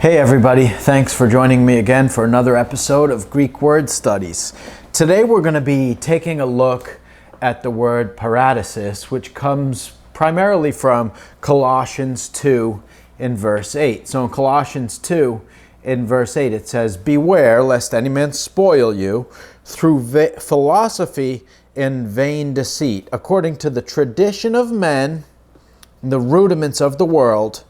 Hey everybody, thanks for joining me again for another episode of Greek Word Studies. Today we're going to be taking a look at the word paradosis, which comes primarily from Colossians 2 in verse 8. So in Colossians 2 in verse 8 it says, "Beware lest any man spoil you through philosophy and vain deceit, according to the tradition of men, the rudiments of the world,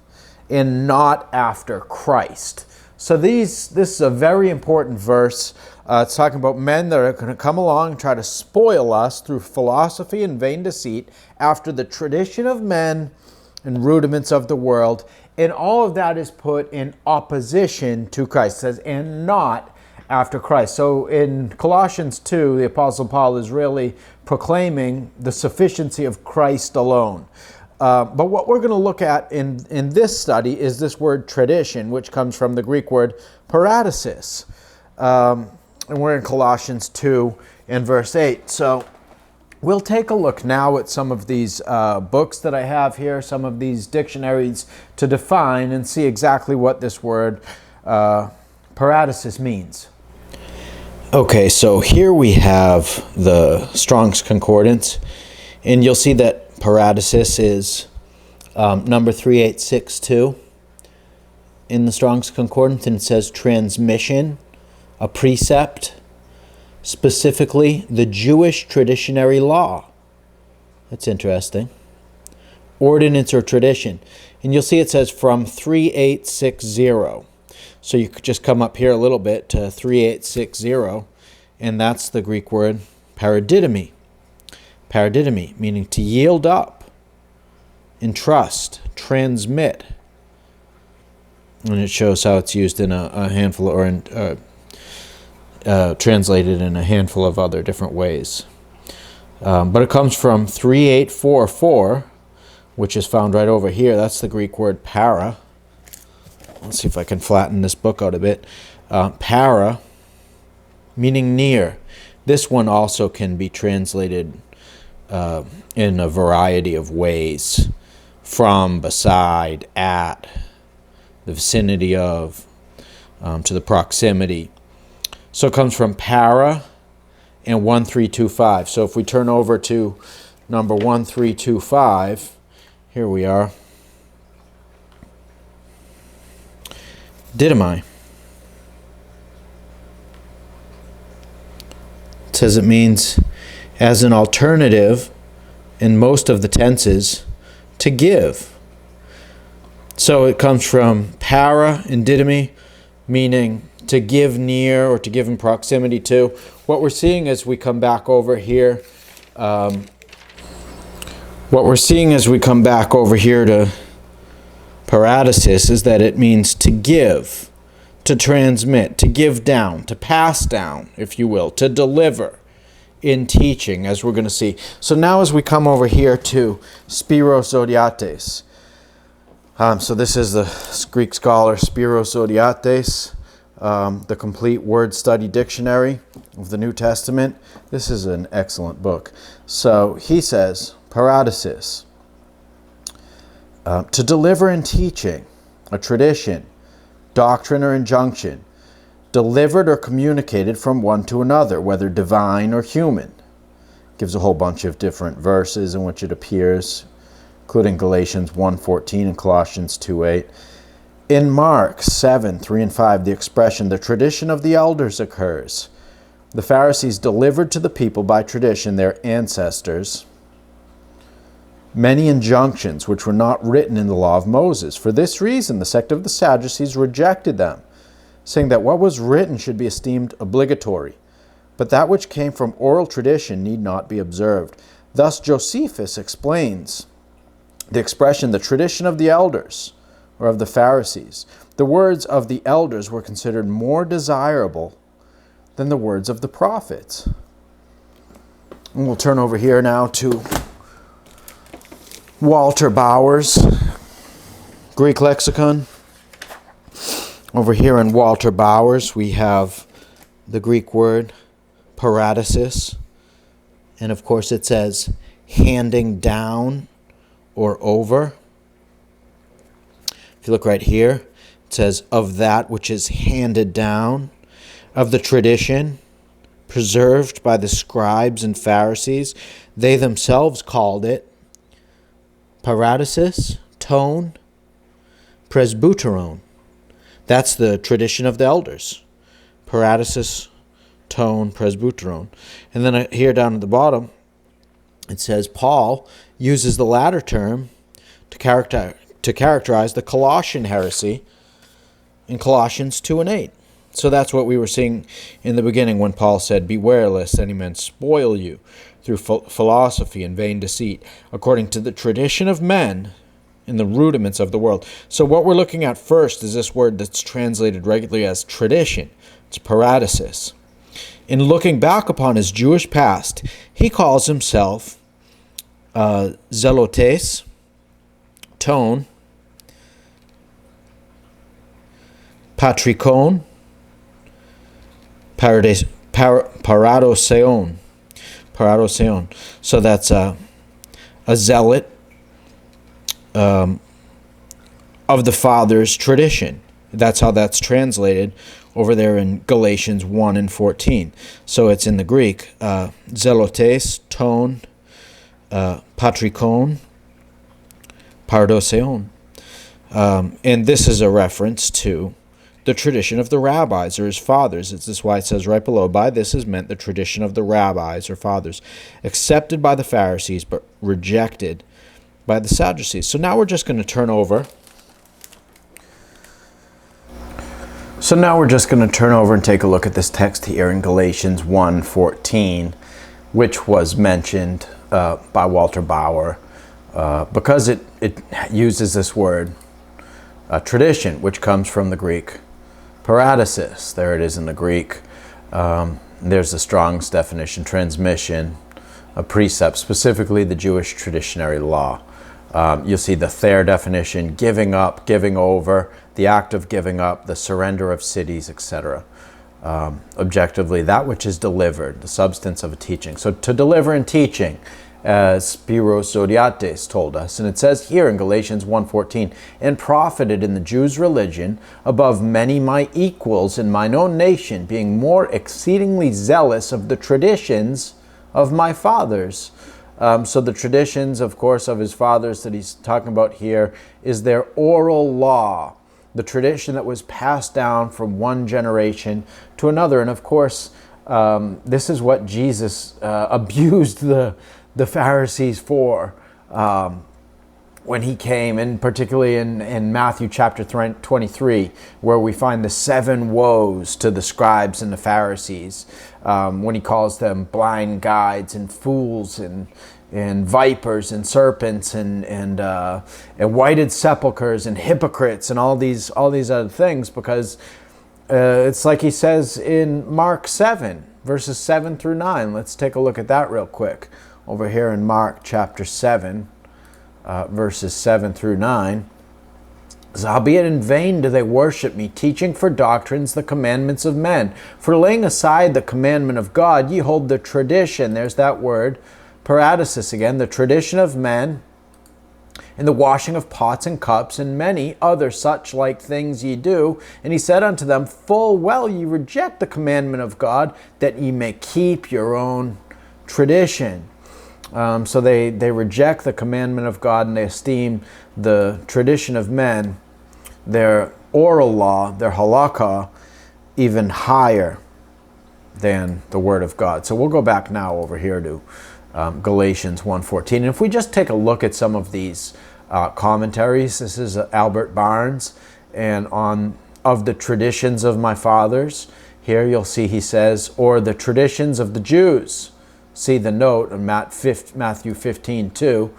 and not after Christ." So this is a very important verse. It's talking about men that are going to come along and try to spoil us through philosophy and vain deceit after the tradition of men and rudiments of the world. And all of that is put in opposition to Christ. It says, and not after Christ. So in Colossians 2, the Apostle Paul is really proclaiming the sufficiency of Christ alone. But what we're going to look at in this study is this word tradition, which comes from the Greek word paradosis. And we're in Colossians 2 in verse 8. So we'll take a look now at some of these books that I have here, some of these dictionaries to define and see exactly what this word paradosis means. Okay, so here we have the Strong's Concordance, and you'll see that paradosis is number 3862 in the Strong's Concordance, and it says transmission, a precept, specifically the Jewish traditionary law. That's interesting. Ordinance or tradition. And you'll see it says from 3860. So you could just come up here a little bit to 3860, and that's the Greek word paradidomi. Paradidomi, meaning to yield up, entrust, transmit. And it shows how it's used in a handful, or translated in a handful of other different ways. But it comes from 3844, which is found right over here. That's the Greek word para. Let's see if I can flatten this book out a bit. Para, meaning near. This one also can be translated in a variety of ways: from, beside, at, the vicinity of, to the proximity. So it comes from para and 1325. So if we turn over to number 1325, here we are. Didymi. It says it means as an alternative in most of the tenses, to give. So it comes from para and didymi, meaning to give near or to give in proximity to. What we're seeing as we come back over here, to paradosis is that it means to give, to transmit, to give down, to pass down, if you will, to deliver in teaching, as we're going to see. So now as we come over here to Spiros Zodiates. So this is the Greek scholar Spiros Zodiates, the complete word study dictionary of the New Testament. This is an excellent book. So he says, paradosis, to deliver in teaching, a tradition, doctrine or injunction, delivered or communicated from one to another, whether divine or human. Gives a whole bunch of different verses in which it appears, including Galatians 1:14 and Colossians 2:8. In Mark 7:3 and 5, the expression, the tradition of the elders, occurs. The Pharisees delivered to the people by tradition, their ancestors, many injunctions which were not written in the law of Moses. For this reason, the sect of the Sadducees rejected them, saying that what was written should be esteemed obligatory, but that which came from oral tradition need not be observed. Thus Josephus explains the expression, the tradition of the elders, or of the Pharisees. The words of the elders were considered more desirable than the words of the prophets. And we'll turn over here now to Walter Bauer's Greek lexicon. Over here in Walter Bauer's, we have the Greek word paradosis. And of course it says handing down or over. If you look right here, It says, of that which is handed down, of the tradition preserved by the scribes and Pharisees. They themselves called it Paradosis, tone, presbyteron. That's the tradition of the elders. Paradosis, tone, presbyteron. And then here down at the bottom, it says Paul uses the latter term to characterize the Colossian heresy in Colossians 2 and 8. So that's what we were seeing in the beginning when Paul said, beware lest any man spoil you through philosophy and vain deceit, according to the tradition of men in the rudiments of the world. So what we're looking at first is this word that's translated regularly as tradition. It's paradosis. In looking back upon his Jewish past, he calls himself zelotes, tone, patrikon, paradoseon. So that's a zealot of the Father's tradition. That's how that's translated over there in Galatians 1 and 14. So it's in the Greek, zelotes, ton, patrikon, paradoseon. And this is a reference to the tradition of the rabbis or his fathers. This is why it says right below, by this is meant the tradition of the rabbis or fathers, accepted by the Pharisees but rejected by the Sadducees. So now we're just going to turn over. And take a look at this text here in Galatians 1:14, which was mentioned by Walter Bauer because it uses this word, tradition, which comes from the Greek paradosis. There it is in the Greek. There's the Strong's definition, transmission, a precept, specifically the Jewish traditionary law. You'll see the Thayer definition, giving up, giving over, the act of giving up, the surrender of cities, etc. Objectively, that which is delivered, the substance of a teaching. So to deliver in teaching, as Spiros Zodiates told us, and it says here in Galatians 1:14, and profited in the Jews' religion above many my equals in mine own nation, being more exceedingly zealous of the traditions of my fathers. So the traditions, of course, of his fathers that he's talking about here is their oral law, the tradition that was passed down from one generation to another. And of course, this is what Jesus abused the Pharisees for when he came, and particularly in Matthew chapter 23, where we find the 7 woes to the scribes and the Pharisees, when he calls them blind guides and fools and vipers and serpents and whited sepulchres and hypocrites and all these other things, because it's like he says in Mark 7, verses 7 through 9. Let's take a look at that real quick. Over here in Mark chapter 7, verses 7 through 9. Howbeit in vain do they worship me, teaching for doctrines the commandments of men. For laying aside the commandment of God, ye hold the tradition, there's that word, paradosis again, the tradition of men, in the washing of pots and cups, and many other such like things ye do. And he said unto them, full well ye reject the commandment of God, that ye may keep your own tradition. So they reject the commandment of God, and they esteem the tradition of men, their oral law, their halakha, even higher than the word of God. So we'll go back now over here to Galatians 1:14. And if we just take a look at some of these commentaries, this is Albert Barnes, and on of the traditions of my fathers. Here you'll see he says, or the traditions of the Jews. See the note in Matthew 15:2.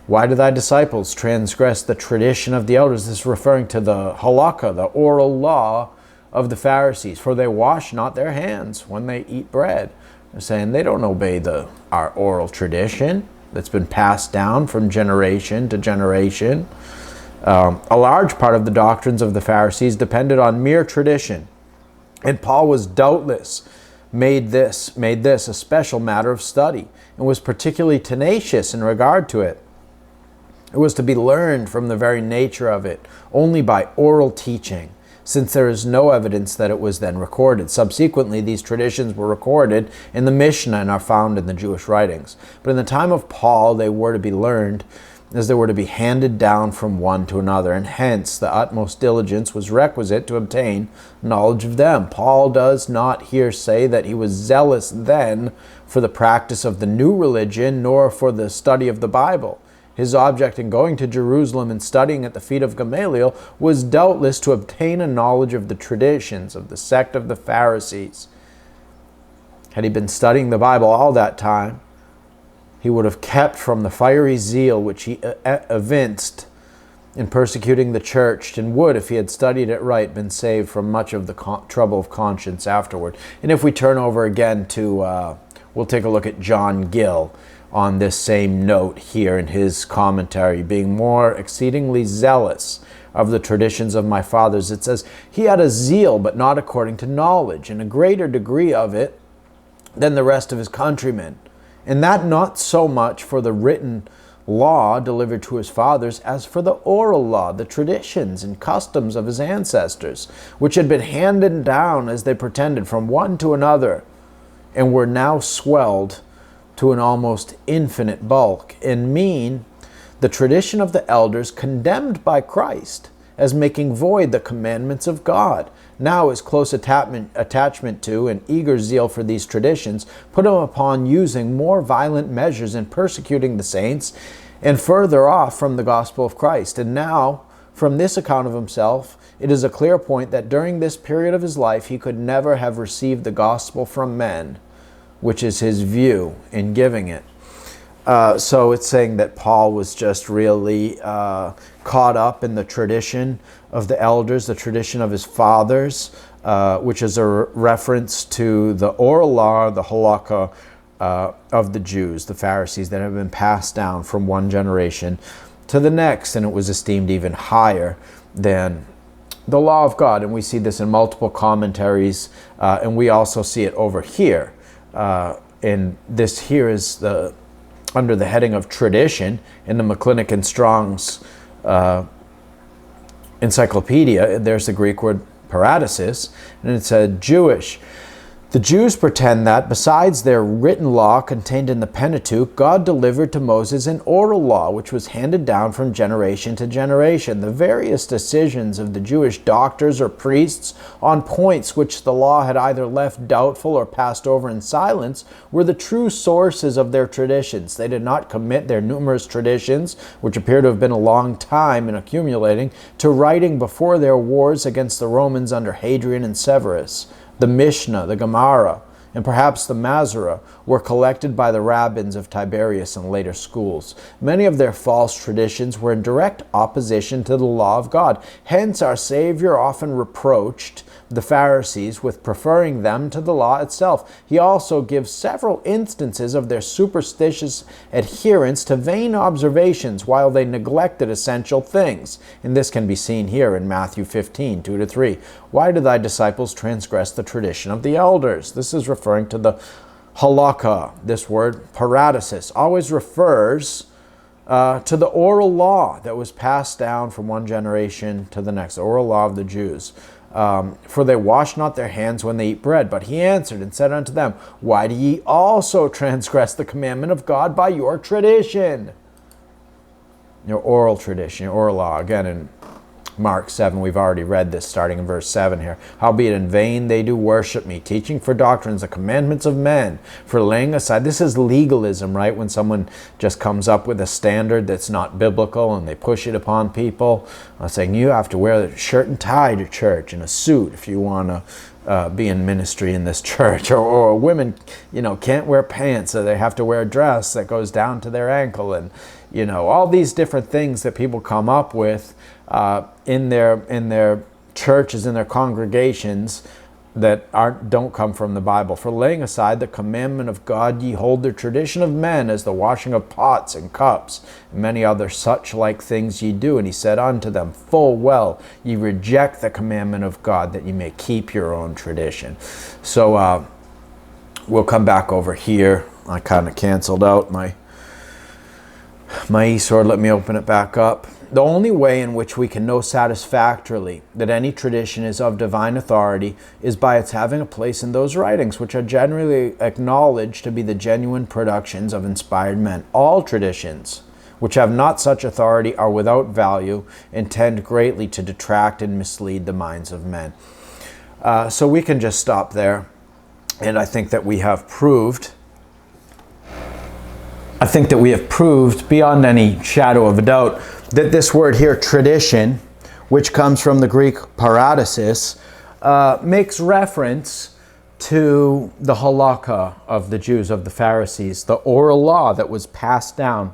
Why do thy disciples transgress the tradition of the elders? This is referring to the halakha, the oral law of the Pharisees. For they wash not their hands when they eat bread. They're saying they don't obey our oral tradition that's been passed down from generation to generation. A large part of the doctrines of the Pharisees depended on mere tradition. And Paul was doubtless made this a special matter of study and was particularly tenacious in regard to it. It was to be learned from the very nature of it only by oral teaching, since there is no evidence that it was then recorded. Subsequently, these traditions were recorded in the Mishnah and are found in the Jewish writings. But in the time of Paul, they were to be learned as they were to be handed down from one to another, and hence the utmost diligence was requisite to obtain knowledge of them. Paul does not here say that he was zealous then for the practice of the new religion, nor for the study of the Bible. His object in going to Jerusalem and studying at the feet of Gamaliel was doubtless to obtain a knowledge of the traditions of the sect of the Pharisees. Had he been studying the Bible all that time, he would have kept from the fiery zeal which he evinced in persecuting the church, and would, if he had studied it right, been saved from much of the trouble of conscience afterward. And if we turn over again to, we'll take a look at John Gill on this same note here in his commentary, being more exceedingly zealous of the traditions of my fathers. It says, he had a zeal, but not according to knowledge, and a greater degree of it than the rest of his countrymen. And that not so much for the written law delivered to his fathers as for the oral law, the traditions and customs of his ancestors, which had been handed down, as they pretended, from one to another, and were now swelled to an almost infinite bulk, and mean the tradition of the elders condemned by Christ as making void the commandments of God. Now his close attachment to and eager zeal for these traditions put him upon using more violent measures in persecuting the saints and further off from the gospel of Christ. And now, from this account of himself, it is a clear point that during this period of his life he could never have received the gospel from men, which is his view in giving it. So it's saying that Paul was just really caught up in the tradition of the elders, the tradition of his fathers, which is a reference to the oral law, the halakha of the Jews, the Pharisees, that have been passed down from one generation to the next, and it was esteemed even higher than the law of God. And we see this in multiple commentaries, and we also see it over here. And this here is under the heading of tradition in the McClintock and Strong's encyclopedia. There's the Greek word paradosis, and it said Jewish. The Jews pretend that, besides their written law contained in the Pentateuch, God delivered to Moses an oral law, which was handed down from generation to generation. The various decisions of the Jewish doctors or priests on points which the law had either left doubtful or passed over in silence were the true sources of their traditions. They did not commit their numerous traditions, which appear to have been a long time in accumulating, to writing before their wars against the Romans under Hadrian and Severus. The Mishnah, the Gemara, and perhaps the Masorah were collected by the rabbins of Tiberias and later schools. Many of their false traditions were in direct opposition to the law of God. Hence our Savior often reproached the Pharisees with preferring them to the law itself. He also gives several instances of their superstitious adherence to vain observations while they neglected essential things. And this can be seen here in Matthew 15, 2-3. Why do thy disciples transgress the tradition of the elders? This is referring to the halakha. This word, paradosis, always refers to the oral law that was passed down from one generation to the next, the oral law of the Jews. For they wash not their hands when they eat bread. But he answered and said unto them, why do ye also transgress the commandment of God by your tradition? Your oral tradition, your oral law. Again, in Mark 7, we've already read this starting in verse 7 here. Howbeit in vain they do worship me, teaching for doctrines the commandments of men, for laying aside. This is legalism, right? When someone just comes up with a standard that's not biblical and they push it upon people, saying you have to wear a shirt and tie to church and a suit if you want to be in ministry in this church, or women, can't wear pants, so they have to wear a dress that goes down to their ankle, and all these different things that people come up with in their churches, in their congregations, that don't come from the Bible. For laying aside the commandment of God, ye hold the tradition of men, as the washing of pots and cups, and many other such like things ye do. And he said unto them, full well, ye reject the commandment of God, that ye may keep your own tradition. So we'll come back over here. I kind of canceled out my My e-sword, let me open it back up. The only way in which we can know satisfactorily that any tradition is of divine authority is by its having a place in those writings, which are generally acknowledged to be the genuine productions of inspired men. All traditions which have not such authority are without value and tend greatly to detract and mislead the minds of men. So we can just stop there. And I think that we have proved beyond any shadow of a doubt that this word here, tradition, which comes from the Greek paradosis, makes reference to the halakha of the Jews, of the Pharisees, the oral law that was passed down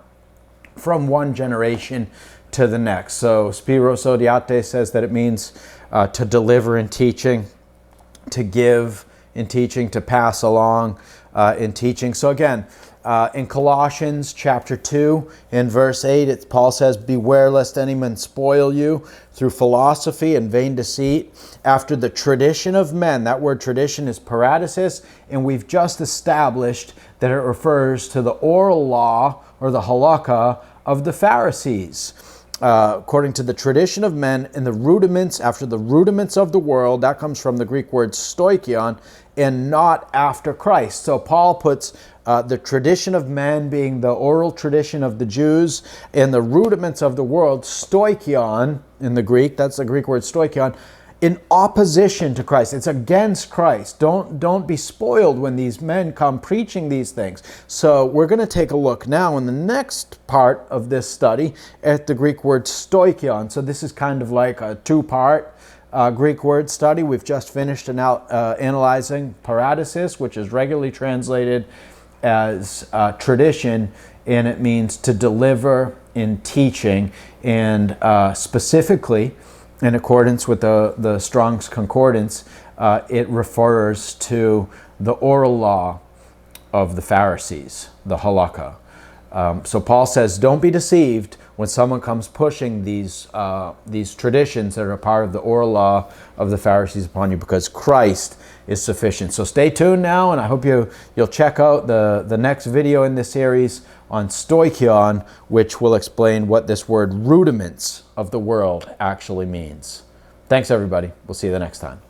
from one generation to the next. So Spiros Odiate says that it means to deliver in teaching, to give in teaching, to pass along in teaching. So again, in Colossians chapter 2, in verse 8, Paul says, "Beware lest any man spoil you through philosophy and vain deceit, after the tradition of men." That word tradition is paradosis, and we've just established that it refers to the oral law or the halakha of the Pharisees. According to the tradition of men and the rudiments, after the rudiments of the world, that comes from the Greek word stoichion, and not after Christ. So Paul puts the tradition of men being the oral tradition of the Jews, and the rudiments of the world, stoichion in the Greek, that's the Greek word stoichion, in opposition to Christ. It's against Christ. Don't be spoiled when these men come preaching these things. So we're going to take a look now in the next part of this study at the Greek word stoichion. So this is kind of like a two-part Greek word study. We've just finished analyzing paradosis, which is regularly translated as tradition, and it means to deliver in teaching, and specifically, in accordance with the Strong's Concordance, it refers to the oral law of the Pharisees, the halakha. So Paul says, don't be deceived when someone comes pushing these traditions that are a part of the oral law of the Pharisees upon you, because Christ is sufficient. So stay tuned now, and I hope you'll check out the next video in this series on stoichion, which will explain what this word rudiments of the world actually means. Thanks, everybody. We'll see you the next time.